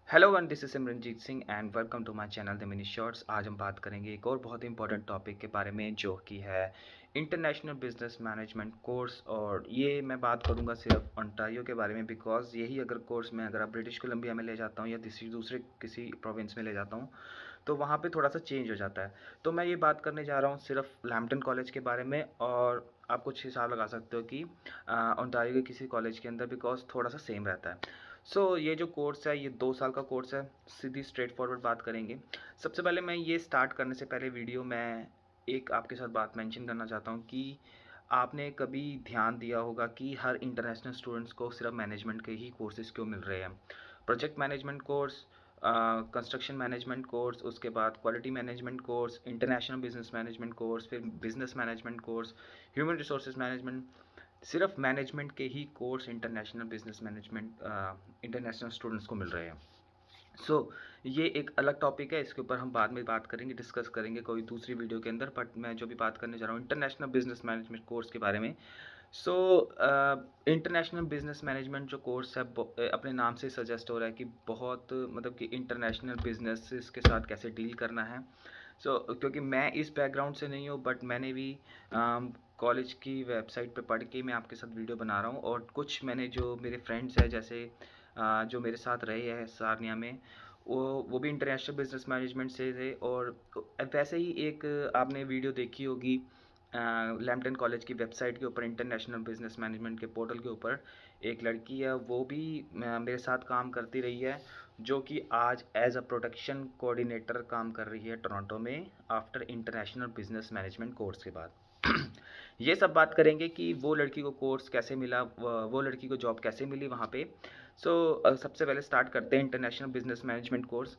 Hello one, this is Simranjeet Singh and welcome to my channel the mini shorts. आज हम बात करेंगे एक और बहुत ही इंपॉर्टेंट टॉपिक के बारे में जो कि है इंटरनेशनल बिजनेस मैनेजमेंट कोर्स। और ये मैं बात करूंगा सिर्फ ओंटारियो के बारे में, बिकॉज यही अगर कोर्स मैं अगर ब्रिटिश कोलंबिया में ले जाता हूँ या दूसरे किसी प्रोविंस में ले जाता हूँ तो वहाँ पे थोड़ा सा चेंज हो जाता है। तो मैं ये बात करने जा रहा हूँ सिर्फ लैम्पटन कॉलेज के बारे में, और आप कुछ हिसाब लगा सकते हो कि ओंटारियो के किसी कॉलेज के अंदर, बिकॉज थोड़ा सा सेम रहता है। ये जो कोर्स है ये 2 साल का कोर्स है। सीधी स्ट्रेट फॉरवर्ड बात करेंगे। सबसे पहले मैं ये स्टार्ट करने से पहले वीडियो में एक आपके साथ बात मेंशन करना चाहता हूँ कि आपने कभी ध्यान दिया होगा कि हर इंटरनेशनल स्टूडेंट्स को सिर्फ मैनेजमेंट के ही कोर्सेज क्यों मिल रहे हैं। Project management course, construction management course, उसके बाद quality management course, international business management course, फिर business management course, human resources management. सिर्फ मैनेजमेंट के ही course international business management international students को मिल रहे हैं। ये एक अलग टॉपिक है, इसके ऊपर हम बाद में बात करेंगे, डिस्कस करेंगे कोई दूसरी वीडियो के अंदर। बट मैं जो भी बात करने जा रहा हूँ इंटरनेशनल बिजनेस मैनेजमेंट कोर्स के बारे में। सो इंटरनेशनल बिजनेस मैनेजमेंट जो कोर्स है अपने नाम से सजेस्ट हो रहा है कि बहुत मतलब कि इंटरनेशनल बिजनेसेस के साथ कैसे डील करना है। क्योंकि मैं इस बैकग्राउंड से नहीं हूँ, बट मैंने भी कॉलेज की वेबसाइट पे पढ़ के मैं आपके साथ वीडियो बना रहा हूँ। और कुछ मैंने जो मेरे फ्रेंड्स हैं, जैसे जो मेरे साथ रहे हैं सारनिया में, वो भी इंटरनेशनल बिजनेस मैनेजमेंट से थे। और वैसे ही एक आपने वीडियो देखी होगी लैम्पटन कॉलेज की वेबसाइट के ऊपर, इंटरनेशनल बिजनेस मैनेजमेंट के पोर्टल के ऊपर एक लड़की है, वो भी मेरे साथ काम करती रही है, जो कि आज एज अ प्रोडक्शन कोऑर्डिनेटर काम कर रही है टोरंटो में after international business management course के बाद। ये सब बात करेंगे कि वो लड़की को कोर्स कैसे मिला, वो लड़की को जॉब कैसे मिली वहाँ पे। सबसे पहले स्टार्ट करते हैं इंटरनेशनल बिजनेस मैनेजमेंट कोर्स।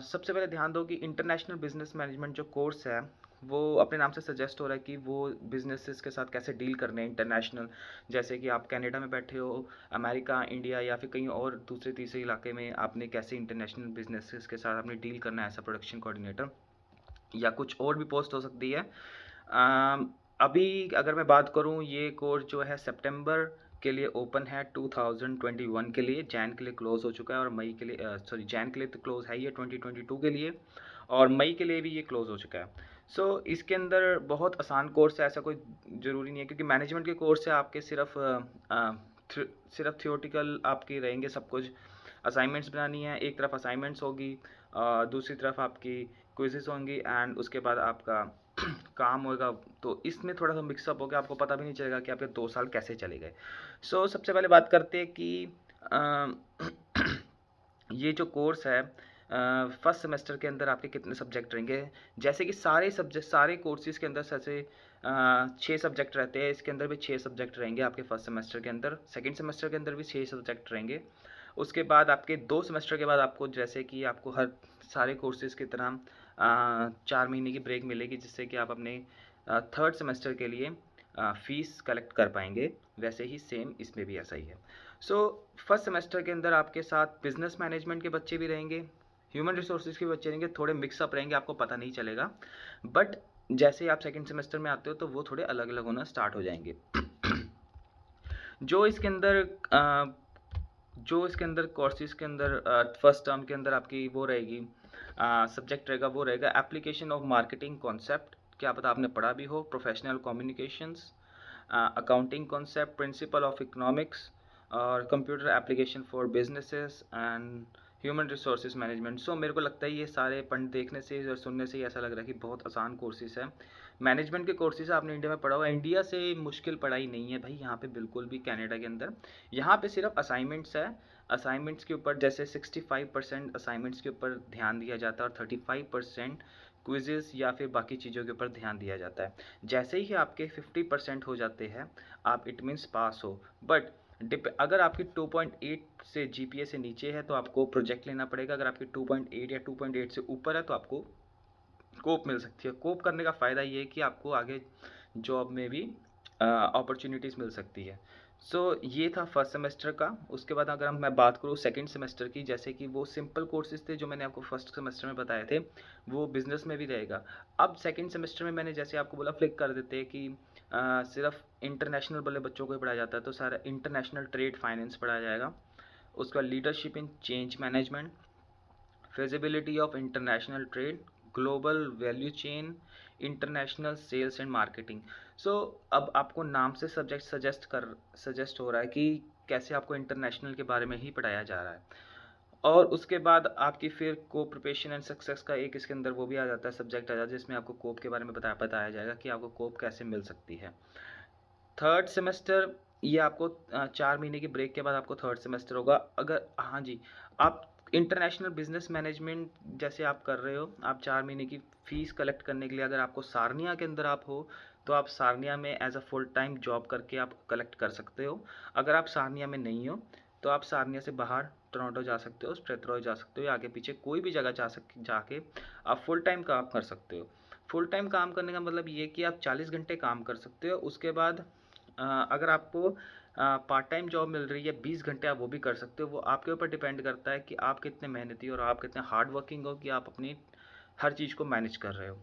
सबसे पहले ध्यान दो कि इंटरनेशनल बिजनेस मैनेजमेंट जो कोर्स है वो अपने नाम से सजेस्ट हो रहा है कि वो बिजनेसेस के साथ कैसे डील करने हैं इंटरनेशनल। जैसे कि आप कनाडा में बैठे हो, अमेरिका, इंडिया या फिर कहीं और दूसरे तीसरे इलाके में, आपने कैसे इंटरनेशनल बिजनेसेस के साथ आपने डील करना है एज अ प्रोडक्शन कोऑर्डिनेटर, या कुछ और भी पोस्ट हो सकती है। अभी अगर मैं बात करूँ, ये कोर्स जो है सितंबर के लिए ओपन है 2021 के लिए। जैन के लिए क्लोज हो चुका है, और मई के लिए जैन के लिए तो क्लोज है ही है 2022 के लिए, और मई के लिए भी ये क्लोज हो चुका है। इसके अंदर बहुत आसान कोर्स है, ऐसा कोई ज़रूरी नहीं है, क्योंकि मैनेजमेंट के कोर्स है आपके सिर्फ थियोटिकल आपके रहेंगे सब कुछ। असाइनमेंट्स बनानी है, एक तरफ असाइनमेंट्स होगी, दूसरी तरफ आपकी क्विज़ेस होंगी, एंड उसके बाद आपका काम होगा। तो इसमें थोड़ा सा मिक्सअप हो गया, आपको पता भी नहीं चलेगा कि आपके 2 साल कैसे चले गए। सबसे पहले बात करते हैं कि अ, ये जो कोर्स है फर्स्ट सेमेस्टर के अंदर आपके कितने सब्जेक्ट रहेंगे। जैसे कि सारे कोर्सेज़ के अंदर जैसे 6 सब्जेक्ट रहते हैं, इसके अंदर भी 6 सब्जेक्ट रहेंगे आपके फर्स्ट सेमेस्टर के अंदर। सेकंड सेमेस्टर के अंदर भी 6 सब्जेक्ट रहेंगे। उसके बाद आपके 2 सेमेस्टर के बाद आपको, जैसे कि आपको हर सारे कोर्सेज़ की तरह 4 महीने की ब्रेक मिलेगी, जिससे कि आप अपने थर्ड सेमेस्टर के लिए फ़ीस कलेक्ट कर पाएंगे। वैसे ही सेम इसमें भी ऐसा ही है। सो फर्स्ट सेमेस्टर के अंदर आपके साथ बिजनेस मैनेजमेंट के बच्चे भी रहेंगे, ह्यूमन रिसोर्सेज के बच्चे रहेंगे, थोड़े मिक्सअप रहेंगे, आपको पता नहीं चलेगा। बट जैसे ही आप सेकंड सेमेस्टर में आते हो तो वो थोड़े अलग अलग होना स्टार्ट हो जाएंगे। जो इसके अंदर जो इसके अंदर कोर्सेज के अंदर फर्स्ट टर्म के अंदर आपकी वो रहेगी, सब्जेक्ट रहेगा, वो रहेगा एप्लीकेशन ऑफ मार्केटिंग कॉन्सेप्ट। क्या पता आपने पढ़ा भी हो। Professional communications, accounting concept, principle of economics, और computer application for businesses and human resources management. मेरे को लगता है ये सारे पढ़ देखने से और सुनने से ही ऐसा लग रहा है कि बहुत आसान कोर्सेज है। मैनेजमेंट के कोर्सेज आपने इंडिया में पढ़ा होगा, इंडिया से मुश्किल पढ़ाई नहीं है भाई यहाँ पे, बिल्कुल भी। कनाडा के अंदर यहाँ पे सिर्फ असाइनमेंट्स है। असाइनमेंट्स के ऊपर जैसे 65% असाइनमेंट्स के ऊपर ध्यान दिया जाता है, और 35% क्विजेस या फिर बाकी चीज़ों के ऊपर ध्यान दिया जाता है। जैसे ही आपके 50% हो जाते हैं, आप इट मीन्स पास हो। बट अगर आपकी 2.8 से जीपीए से नीचे है तो आपको प्रोजेक्ट लेना पड़ेगा। अगर आपकी 2.8 या 2.8 से ऊपर है तो आपको कोप मिल सकती है। कोप करने का फ़ायदा ये है कि आपको आगे जॉब में भी अपॉर्चुनिटीज़ मिल सकती है। ये था फर्स्ट सेमेस्टर का। उसके बाद अगर मैं बात करूँ सेकंड सेमेस्टर की, जैसे कि वो सिंपल कोर्सेज थे जो मैंने आपको फर्स्ट सेमेस्टर में बताए थे, वो बिजनेस में भी रहेगा। अब सेकंड सेमेस्टर में मैंने जैसे आपको बोला, फ्लिक कर देते हैं कि सिर्फ इंटरनेशनल वाले बच्चों को ही पढ़ाया जाता है, तो सारा इंटरनेशनल ट्रेड फाइनेंस पढ़ाया जाएगा। उसका leadership in change management, feasibility of international trade, global value chain, international sales and marketing. So अब आपको नाम से सब्जेक्ट सजेस्ट हो रहा है कि कैसे आपको इंटरनेशनल के बारे में ही पढ़ाया जा रहा है। और उसके बाद आपकी फिर कोप प्रिपरेशन एंड सक्सेस का एक इसके अंदर वो भी आ जाता है, सब्जेक्ट आ जाता है, जिसमें आपको कोप के बारे में बताया जाएगा कि आपको कोप कैसे मिल सकती है। थर्ड सेमेस्टर, ये आपको 4 महीने की ब्रेक के बाद आपको थर्ड सेमेस्टर होगा। अगर हाँ जी, आप इंटरनेशनल बिजनेस मैनेजमेंट जैसे आप कर रहे हो, आप 4 महीने की फ़ीस कलेक्ट करने के लिए अगर आपको सारनिया के अंदर आप हो, तो आप सारनिया में as a full time job करके आप कलेक्ट कर सकते हो। अगर आप सारनिया में नहीं हो तो आप सारनिया से बाहर टोरंटो जा सकते हो, स्ट्रेथरॉय जा सकते हो, या आगे पीछे कोई भी जगह जाके आप फुल टाइम काम कर सकते हो। फुल टाइम काम करने का मतलब ये कि आप 40 घंटे काम कर सकते हो। उसके बाद अगर आपको पार्ट टाइम जॉब मिल रही है 20 घंटे, आप वो भी कर सकते हो। वो आपके ऊपर डिपेंड करता है कि आप कितने मेहनती और आप कितने हार्ड वर्किंग हो, कि आप अपनी हर चीज़ को मैनेज कर रहे हो।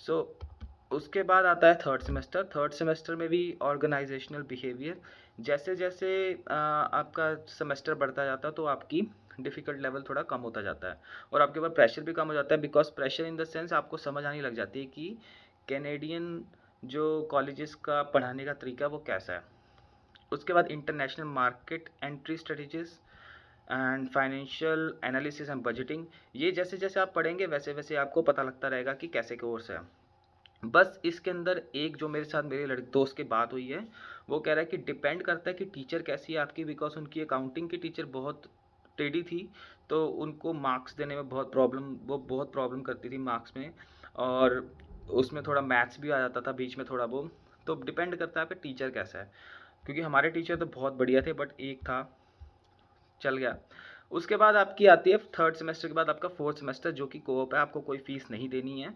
सो उसके बाद आता है थर्ड सेमेस्टर। थर्ड सेमेस्टर में भी ऑर्गेनाइजेशनल बिहेवियर। जैसे जैसे आपका सेमेस्टर बढ़ता जाता है तो आपकी डिफ़िकल्ट लेवल थोड़ा कम होता जाता है और आपके ऊपर प्रेशर भी कम हो जाता है। Because pressure in the sense आपको समझ आने लग जाती है कि कैनेडियन जो कॉलेजेस का पढ़ाने का तरीका वो कैसा है। उसके बाद international market entry strategies and financial analysis and budgeting. ये जैसे जैसे आप पढ़ेंगे वैसे वैसे आपको पता लगता रहेगा कि कैसे कोर्स है। बस इसके अंदर एक जो मेरे साथ मेरे दोस्त की बात हुई है, वो कह रहा है कि डिपेंड करता है कि टीचर कैसी है आपकी। बिकॉज उनकी अकाउंटिंग की टीचर बहुत टेढ़ी थी, तो उनको मार्क्स देने में बहुत प्रॉब्लम करती थी मार्क्स में, और उसमें थोड़ा मैथ्स भी आ जाता था बीच में थोड़ा वो। तो डिपेंड करता है आपका टीचर कैसा है, क्योंकि हमारे टीचर तो बहुत बढ़िया थे, बट एक था चल गया। उसके बाद आपकी आती है थर्ड सेमेस्टर के बाद आपका फोर्थ सेमेस्टर, जो कि कोऑप है, आपको कोई फीस नहीं देनी है।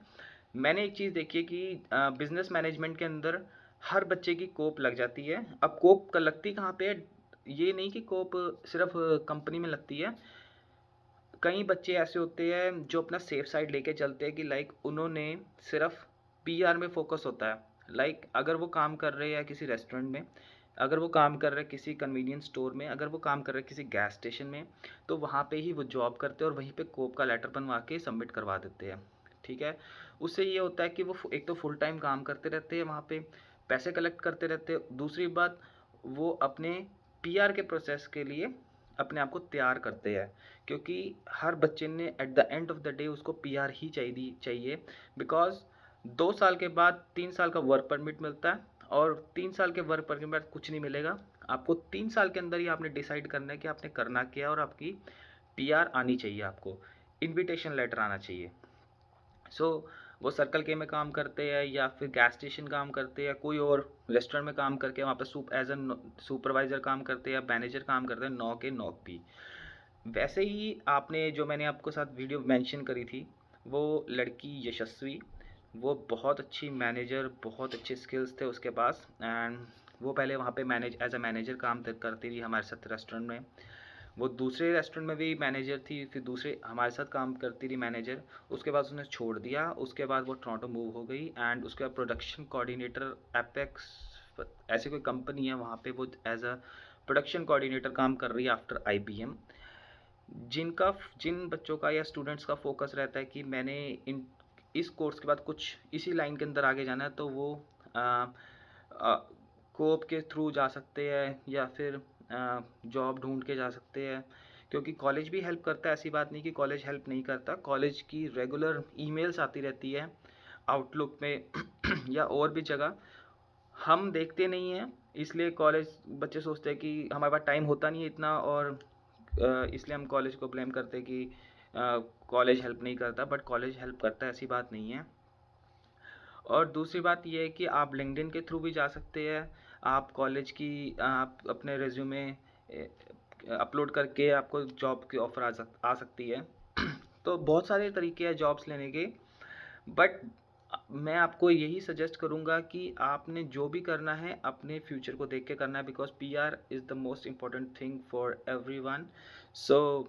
मैंने एक चीज़ देखी है कि बिजनेस मैनेजमेंट के अंदर हर बच्चे की कोप लग जाती है। अब कोप का लगती कहाँ पे है, ये नहीं कि कोप सिर्फ कंपनी में लगती है। कई बच्चे ऐसे होते हैं जो अपना सेफ साइड लेके चलते हैं कि लाइक उन्होंने सिर्फ पीआर में फोकस होता है। लाइक अगर वो काम कर रहे हैं किसी रेस्टोरेंट में, अगर वो काम कर रहे हैं किसी कन्वीनियंस स्टोर में, अगर वो काम कर रहे हैं किसी गैस स्टेशन में, तो वहाँ पे ही वो जॉब करते हैं और वहीं पे कोप का लेटर बनवा के सबमिट करवा देते हैं। ठीक है, उससे ये होता है कि वो एक तो फुल टाइम काम करते रहते हैं वहाँ पे, पैसे कलेक्ट करते रहते हैं। दूसरी बात, वो अपने पीआर के प्रोसेस के लिए अपने आप को तैयार करते हैं, क्योंकि हर बच्चे ने at the end of the day उसको पीआर ही चाहिए। बिकॉज 2 साल के बाद 3 साल का वर्क परमिट मिलता है, और 3 साल के वर्क परमिट के बाद कुछ नहीं मिलेगा। आपको 3 साल के अंदर ही आपने डिसाइड करना है कि आपने करना क्या है, और आपकी पीआर आनी चाहिए, आपको इनविटेशन लेटर आना चाहिए। सो वो सर्कल के में काम करते हैं, या फिर गैस स्टेशन काम करते हैं, या कोई और रेस्टोरेंट में काम करके वहाँ पर एज ए सुपरवाइज़र काम करते हैं, या मैनेजर काम करते हैं, 9 भी। वैसे ही आपने जो मैंने आपको साथ वीडियो मेंशन करी थी, वो लड़की यशस्वी, वो बहुत अच्छी मैनेजर, बहुत अच्छे स्किल्स थे उसके पास, एंड वो पहले वहाँ पे एज अ मैनेजर काम करती थी हमारे साथ रेस्टोरेंट में। वो दूसरे रेस्टोरेंट में भी मैनेजर थी, फिर दूसरे हमारे साथ काम करती थी मैनेजर। उसके बाद उसने छोड़ दिया, उसके बाद वो टोरंटो मूव हो गई, एंड उसके बाद प्रोडक्शन कोऑर्डिनेटर एपेक्स ऐसी कोई कंपनी है, वहाँ पे वो एज अ प्रोडक्शन कोऑर्डिनेटर काम कर रही है आफ्टर आईबीएम। जिन बच्चों का या स्टूडेंट्स का फोकस रहता है कि मैंने इन इस कोर्स के बाद कुछ इसी लाइन के अंदर आगे जाना है, तो वो कोप के थ्रू जा सकते हैं, या फिर जॉब ढूंढ के जा सकते हैं। क्योंकि कॉलेज भी हेल्प करता है, ऐसी बात नहीं कि कॉलेज हेल्प नहीं करता। कॉलेज की रेगुलर ईमेल्स आती रहती है आउटलुक में या और भी जगह, हम देखते नहीं हैं। इसलिए कॉलेज बच्चे सोचते हैं कि हमारे पास टाइम होता नहीं है इतना, और इसलिए हम कॉलेज को ब्लेम करते हैं कि कॉलेज हेल्प नहीं करता, बट कॉलेज हेल्प करता है, ऐसी बात नहीं है। और दूसरी बात ये है कि आप लिंक्डइन के थ्रू भी जा सकते हैं। आप कॉलेज की आप अपने रिज्यूमे अपलोड करके आपको जॉब की ऑफ़र आ सकती है। तो बहुत सारे तरीके हैं जॉब्स लेने के, बट मैं आपको यही सजेस्ट करूँगा कि आपने जो भी करना है अपने फ्यूचर को देख के करना है, because PR is the most important thing for everyone. So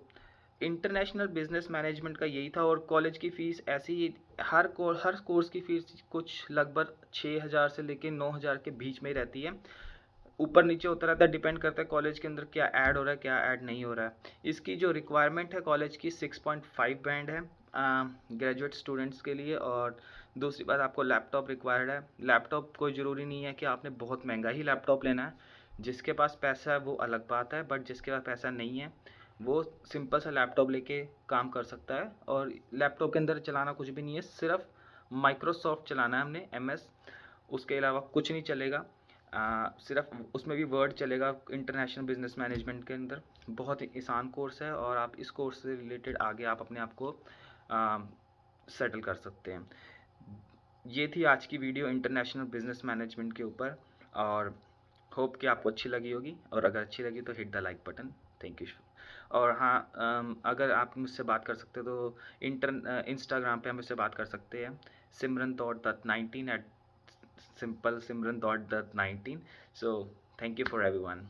international business management का यही था। और कॉलेज की फ़ीस ऐसी ही, हर कोर्स की फ़ीस कुछ लगभग 6,000 से लेकर 9,000 के बीच में ही रहती है। ऊपर नीचे होता रहता है, डिपेंड करता है कॉलेज के अंदर क्या ऐड हो रहा है क्या ऐड नहीं हो रहा है। इसकी जो रिक्वायरमेंट है कॉलेज की 6.5 बैंड है ग्रेजुएट स्टूडेंट्स के लिए। और दूसरी बात, आपको लैपटॉप रिक्वायर्ड है। लैपटॉप कोई ज़रूरी नहीं है कि आपने बहुत महंगा ही लैपटॉप लेना है, जिसके पास पैसा है वो अलग बात है, बट जिसके पास पैसा नहीं है वो सिंपल सा लैपटॉप लेके काम कर सकता है। और लैपटॉप के अंदर चलाना कुछ भी नहीं है, सिर्फ माइक्रोसॉफ्ट चलाना है हमने MS, उसके अलावा कुछ नहीं चलेगा। सिर्फ उसमें भी वर्ड चलेगा इंटरनेशनल बिजनेस मैनेजमेंट के अंदर। बहुत ही आसान कोर्स है और आप इस कोर्स से रिलेटेड आगे आप अपने आप को सेटल कर सकते हैं। ये थी आज की वीडियो इंटरनेशनल बिजनेस मैनेजमेंट के ऊपर, और होप कि आपको अच्छी लगी होगी, और अगर अच्छी लगी तो hit the like button. Thank you. और हाँ, अगर आप मुझसे बात कर सकते हो तो इंस्टाग्राम पे हम मुझसे बात कर सकते हैं, simran.dutt19 at simple simran.dutt19। So thank you for everyone.